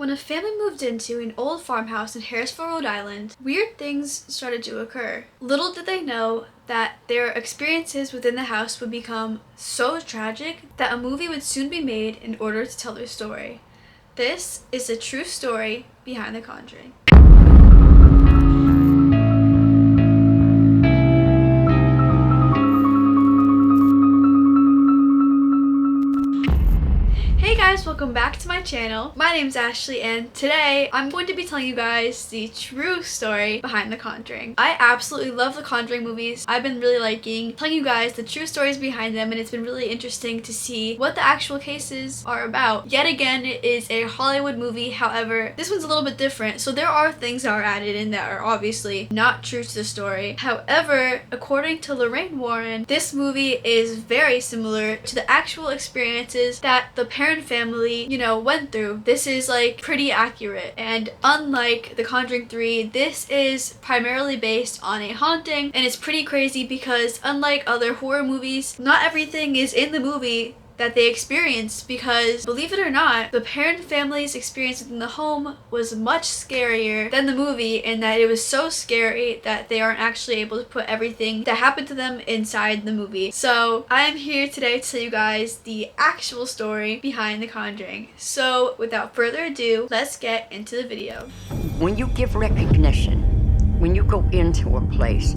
When a family moved into an old farmhouse in Harrisville, Rhode Island, weird things started to occur. Little did they know that their experiences within the house would become so tragic that a movie would soon be made in order to tell their story. This is the true story behind The Conjuring. Hey guys, welcome back to my channel. My name's Ashley and today I'm going to be telling you guys the true story behind The Conjuring. I absolutely love the Conjuring movies. I've been really liking telling you guys the true stories behind them, and it's been really interesting to see what the actual cases are about. Yet again, it is a Hollywood movie. However, this one's a little bit different, so there are things that are added in that are obviously not true to the story. However, according to Lorraine Warren, this movie is very similar to the actual experiences that the Perron family, went through. This is pretty accurate, and unlike The Conjuring 3, this is primarily based on a haunting, and it's pretty crazy because unlike other horror movies, not everything is in the movie that they experienced, because believe it or not, the Perron family's experience in the home was much scarier than the movie, in that it was so scary that they aren't actually able to put everything that happened to them inside the movie. So I am here today to tell you guys the actual story behind The Conjuring. So without further ado, let's get into the video. When you give recognition, when you go into a place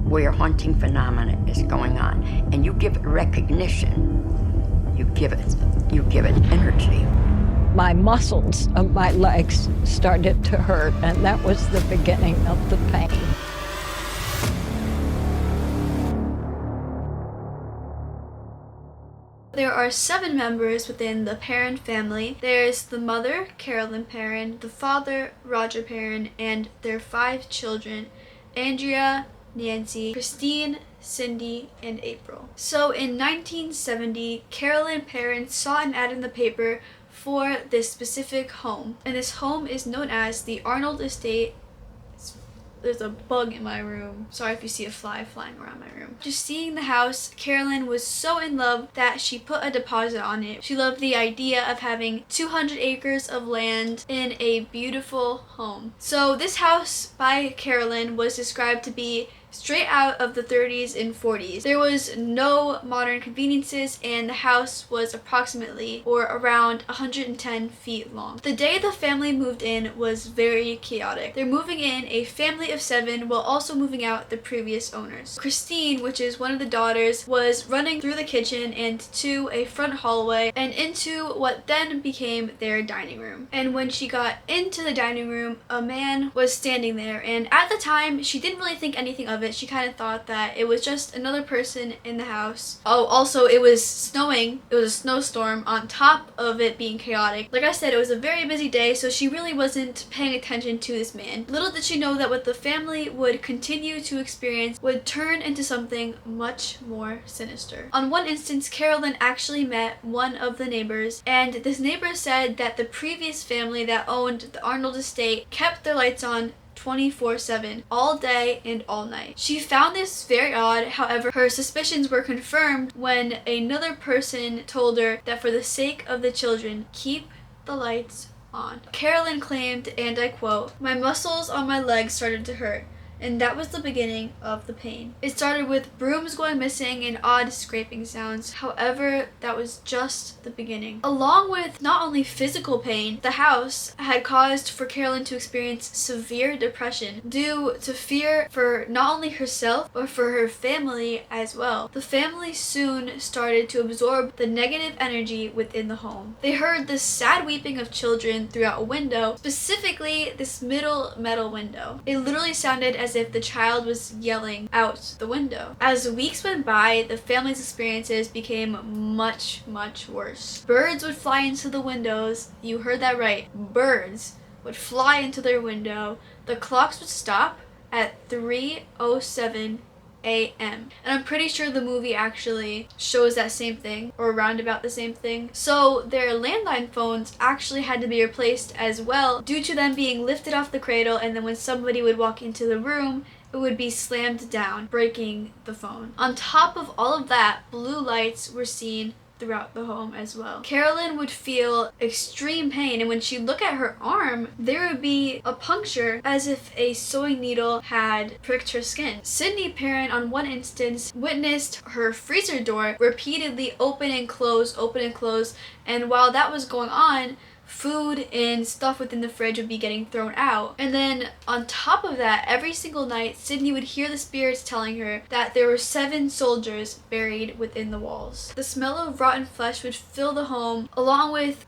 where haunting phenomena is going on and you give it recognition, you give it energy. My muscles of my legs started to hurt, and that was the beginning of the pain. There are 7 members within the Perron family. There's the mother, Carolyn Perron, the father, Roger Perron, and their 5 children, Andrea, Nancy, Christine, Cindy, and April. So in 1970, Carolyn Perron saw an ad in the paper for this specific home, and this home is known as the Arnold Estate. There's a bug in my room. Sorry if you see a fly flying around my room. Just seeing the house, Carolyn was so in love that she put a deposit on it. She loved the idea of having 200 acres of land in a beautiful home. So this house by Carolyn was described to be straight out of the 30s and 40s. There was no modern conveniences, and the house was approximately or around 110 feet long. The day the family moved in was very chaotic. They're moving in a family of 7 while also moving out the previous owners. Christine, which is one of the daughters, was running through the kitchen and to a front hallway and into what then became their dining room. And when she got into the dining room, a man was standing there, and at the time she didn't really think anything of it. She kind of thought that it was just another person in the house. Oh, also it was snowing. It was a snowstorm on top of it being chaotic. Like I said, it was a very busy day, so she really wasn't paying attention to this man. Little did she know that what the family would continue to experience would turn into something much more sinister. On one instance, Carolyn actually met one of the neighbors, and this neighbor said that the previous family that owned the Arnold estate kept their lights on 24/7, all day and all night. She found this very odd. However, her suspicions were confirmed when another person told her that for the sake of the children, keep the lights on. Carolyn claimed, and I quote, "My muscles on my legs started to hurt, and that was the beginning of the pain. It started with brooms going missing and odd scraping sounds. However, that was just the beginning." Along with not only physical pain, the house had caused for Carolyn to experience severe depression due to fear for not only herself, but for her family as well. The family soon started to absorb the negative energy within the home. They heard the sad weeping of children throughout a window, specifically this middle metal window. It literally sounded as if the child was yelling out the window. As weeks went by, the family's experiences became much, much worse. Birds would fly into the windows. You heard that right. Birds would fly into their window. The clocks would stop at 3:07 a.m. And I'm pretty sure the movie actually shows that same thing, or around about the same thing. So their landline phones actually had to be replaced as well, due to them being lifted off the cradle, and then when somebody would walk into the room, it would be slammed down, breaking the phone. On top of all of that, blue lights were seen throughout the home as well. Carolyn would feel extreme pain, and when she'd look at her arm, there would be a puncture as if a sewing needle had pricked her skin. Sydney Perron, on one instance, witnessed her freezer door repeatedly open and close, and while that was going on, food and stuff within the fridge would be getting thrown out. And then on top of that, every single night, Sydney would hear the spirits telling her that there were 7 soldiers buried within the walls. The smell of rotten flesh would fill the home, along with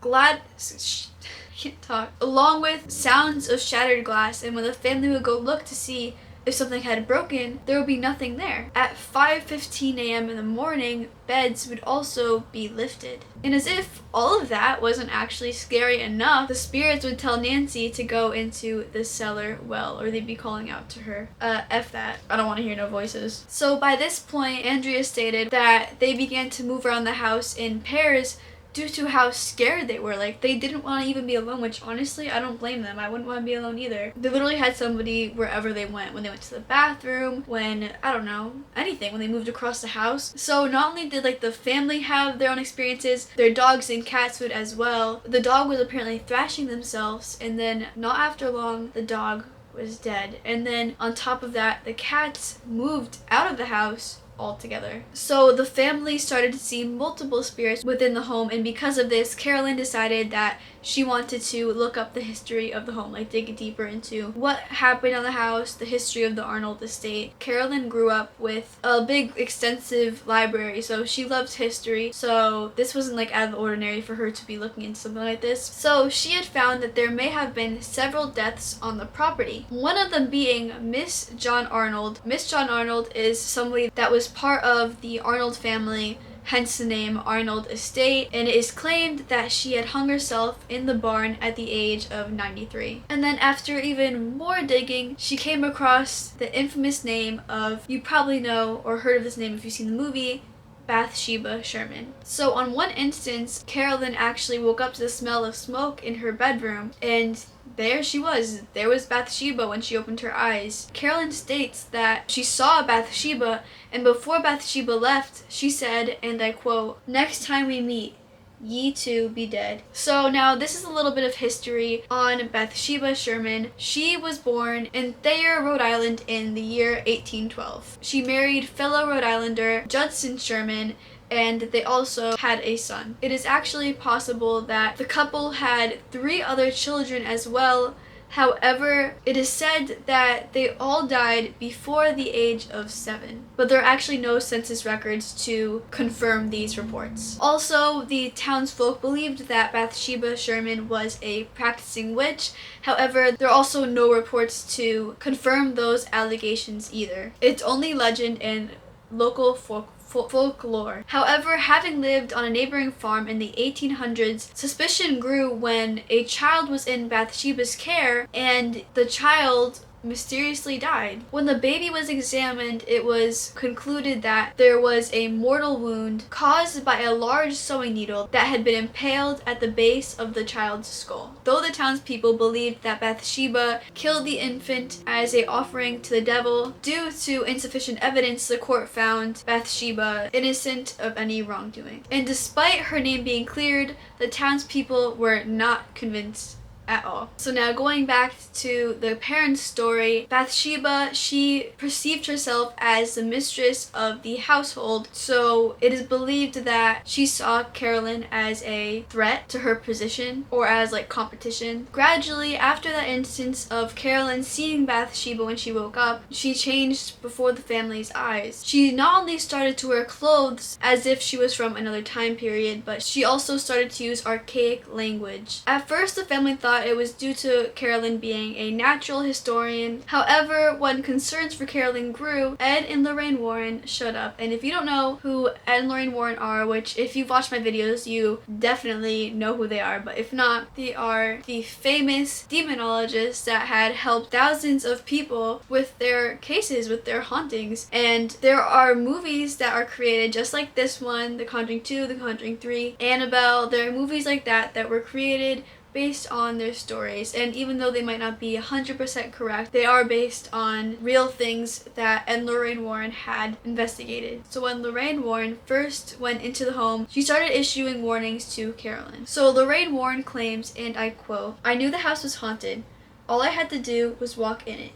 along with sounds of shattered glass, and when the family would go look to see if something had broken, there would be nothing there. At 5:15 a.m. in the morning, beds would also be lifted. And as if all of that wasn't actually scary enough, the spirits would tell Nancy to go into the cellar well, or they'd be calling out to her, F that, I don't want to hear no voices. So by this point, Andrea stated that they began to move around the house in pairs due to how scared they were. Like, they didn't want to even be alone, which honestly, I don't blame them. I wouldn't want to be alone either. They literally had somebody wherever they went. When they went to the bathroom, when, I don't know, anything, when they moved across the house. So not only did like the family have their own experiences, their dogs and cats would as well. The dog was apparently thrashing themselves, and then not after long, the dog was dead. And then on top of that, the cats moved out of the house altogether. So the family started to see multiple spirits within the home, and because of this, Carolyn decided that she wanted to look up the history of the home, like dig deeper into what happened on the house, the history of the Arnold estate. Carolyn grew up with a big extensive library, so she loved history, so this wasn't like out of the ordinary for her to be looking into something like this. So she had found that there may have been several deaths on the property, one of them being Miss John Arnold. Miss John Arnold is somebody that was part of the Arnold family, hence the name Arnold Estate, and it is claimed that she had hung herself in the barn at the age of 93. And then after even more digging, she came across the infamous name of, you probably know or heard of this name if you've seen the movie, Bathsheba Sherman. So on one instance, Carolyn actually woke up to the smell of smoke in her bedroom, and there she was. There was Bathsheba when she opened her eyes. Carolyn states that she saw Bathsheba, and before Bathsheba left, she said, and I quote, "Next time we meet, ye too be dead." So now this is a little bit of history on Bathsheba Sherman. She was born in Thayer, Rhode Island in the year 1812. She married fellow Rhode Islander Judson Sherman, and they also had a son. It is actually possible that the couple had 3 other children as well. However, it is said that they all died before the age of 7, but there are actually no census records to confirm these reports. Also, the townsfolk believed that Bathsheba Sherman was a practicing witch. However, there are also no reports to confirm those allegations either. It's only legend and local folklore. However, having lived on a neighboring farm in the 1800s, suspicion grew when a child was in Bathsheba's care and the child mysteriously died. When the baby was examined, it was concluded that there was a mortal wound caused by a large sewing needle that had been impaled at the base of the child's skull. Though the townspeople believed that Bathsheba killed the infant as a offering to the devil, due to insufficient evidence, the court found Bathsheba innocent of any wrongdoing. And despite her name being cleared, the townspeople were not convinced at all. So now going back to the parents' story, Bathsheba, she perceived herself as the mistress of the household, so it is believed that she saw Carolyn as a threat to her position or as like competition. Gradually, after that instance of Carolyn seeing Bathsheba when she woke up, she changed before the family's eyes. She not only started to wear clothes as if she was from another time period, but she also started to use archaic language. At first, the family thought it was due to Carolyn being a natural historian. However, when concerns for Carolyn grew, Ed and Lorraine Warren showed up. And if you don't know who Ed and Lorraine Warren are, which if you've watched my videos, you definitely know who they are, but if not, they are the famous demonologists that had helped thousands of people with their cases, with their hauntings. And there are movies that are created just like this one, The Conjuring 2, The Conjuring 3, Annabelle. There are movies like that that were created based on their stories, and even though they might not be 100% correct, they are based on real things that Ed and Lorraine Warren had investigated. So when Lorraine Warren first went into the home, she started issuing warnings to Carolyn. So Lorraine Warren claims, and I quote, "I knew the house was haunted. All I had to do was walk in it.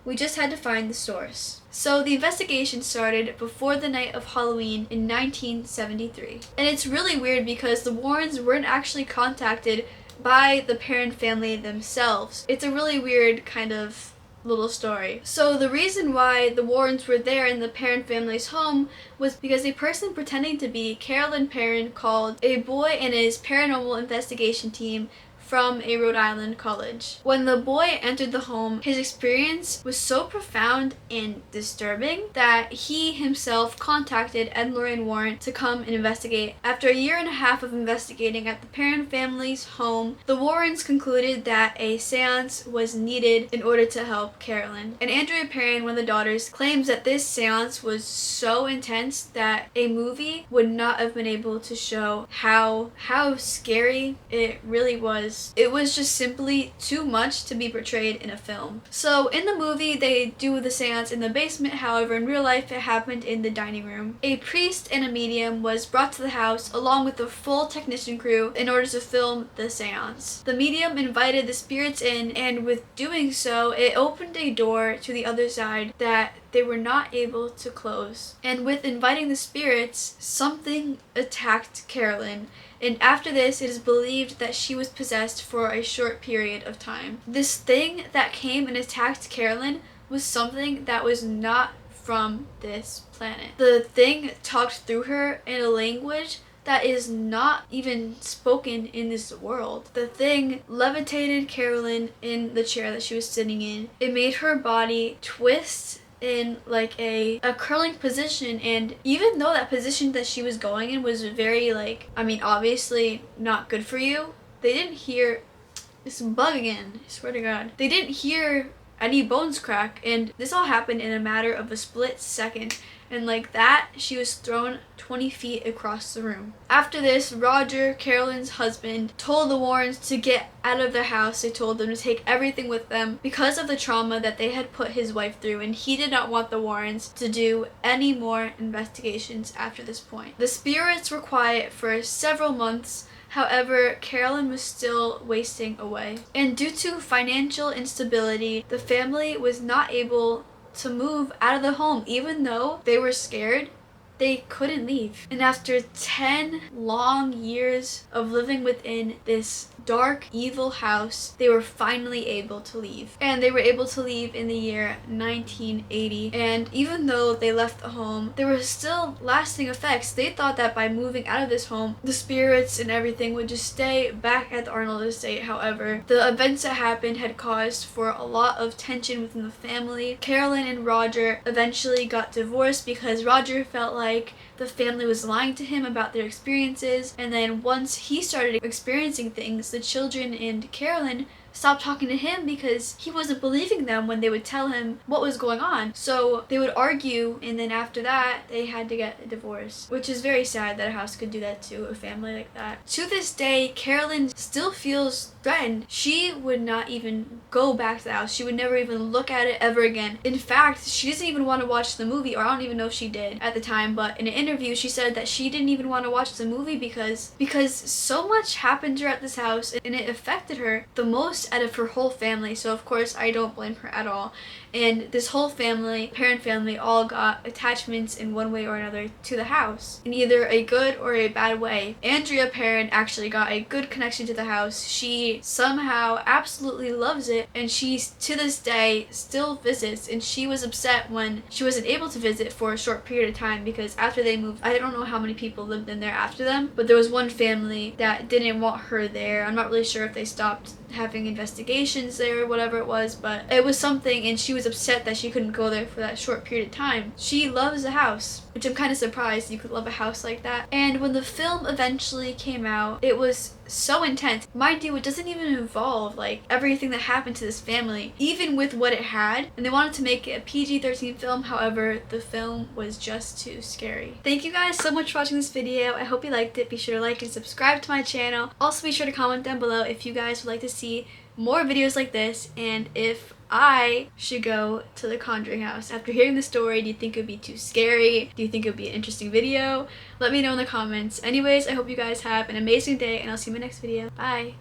We just had to find the source." So the investigation started before the night of Halloween in 1973. And it's really weird because the Warrens weren't actually contacted by the Perron family themselves. It's a really weird kind of little story. So the reason why the Warrens were there in the Perron family's home was because a person pretending to be Carolyn Perron called a boy and his paranormal investigation team from a Rhode Island college. When the boy entered the home, his experience was so profound and disturbing that he himself contacted Ed and Lorraine Warren to come and investigate. After a year and a half of investigating at the Perron family's home, the Warrens concluded that a seance was needed in order to help Carolyn. And Andrea Perron, one of the daughters, claims that this seance was so intense that a movie would not have been able to show how scary it really was. It was just simply too much to be portrayed in a film. So in the movie, they do the seance in the basement. However, in real life, it happened in the dining room. A priest and a medium was brought to the house along with the full technician crew in order to film the seance. The medium invited the spirits in, and with doing so, it opened a door to the other side that they were not able to close. And with inviting the spirits, something attacked Carolyn. And after this, it is believed that she was possessed for a short period of time. This thing that came and attacked Carolyn was something that was not from this planet. The thing talked through her in a language that is not even spoken in this world. The thing levitated Carolyn in the chair that she was sitting in. It made her body twist in like a curling position, and even though that position that she was going in was very obviously not good for you, they didn't hear this bug again, I swear to God. They didn't hear any bones crack, and this all happened in a matter of a split second. And like that, she was thrown 20 feet across the room. After this, Roger, Carolyn's husband, told the Warrens to get out of their house. They told them to take everything with them because of the trauma that they had put his wife through, and he did not want the Warrens to do any more investigations after this point. The spirits were quiet for several months. However, Carolyn was still wasting away. And due to financial instability, the family was not able to move out of the home. Even though they were scared, they couldn't leave. And after 10 long years of living within this dark, evil house, they were finally able to leave. And they were able to leave in the year 1980. And even though they left the home, there were still lasting effects. They thought that by moving out of this home, the spirits and everything would just stay back at the Arnold estate. However, the events that happened had caused for a lot of tension within the family. Carolyn and Roger eventually got divorced because Roger felt like the family was lying to him about their experiences, and then once he started experiencing things, the children and Carolyn stopped talking to him because he wasn't believing them when they would tell him what was going on. So they would argue, and then after that, they had to get a divorce, which is very sad that a house could do that to a family like that. To this day, Carolyn still feels threatened. She would not even go back to the house. She would never even look at it ever again. In fact, she doesn't even want to watch the movie, or I don't even know if she did at the time, but in an interview, she said that she didn't even want to watch the movie because so much happened to her at this house, and it affected her the most out of her whole family. So of course I don't blame her at all. And this whole family, Perron family, all got attachments in one way or another to the house, in either a good or a bad way. Andrea Perron actually got a good connection to the house. She somehow absolutely loves it, and she to this day still visits, and she was upset when she wasn't able to visit for a short period of time because after they moved, I don't know how many people lived in there after them, but there was one family that didn't want her there. I'm not really sure if they stopped having investigations there or whatever it was, but it was something, and she was upset that she couldn't go there for that short period of time. She loves the house, which I'm kind of surprised you could love a house like that. And when the film eventually came out, it was so intense. Mind you, it doesn't even involve like everything that happened to this family, even with what it had. And they wanted to make it a PG-13 film, however, the film was just too scary. Thank you guys so much for watching this video. I hope you liked it. Be sure to like and subscribe to my channel. Also be sure to comment down below if you guys would like to see more videos like this, and if I should go to the Conjuring house. After hearing the story, do you think it would be too scary? Do you think it would be an interesting video? Let me know in the comments. Anyways, I hope you guys have an amazing day, and I'll see you in my next video. Bye!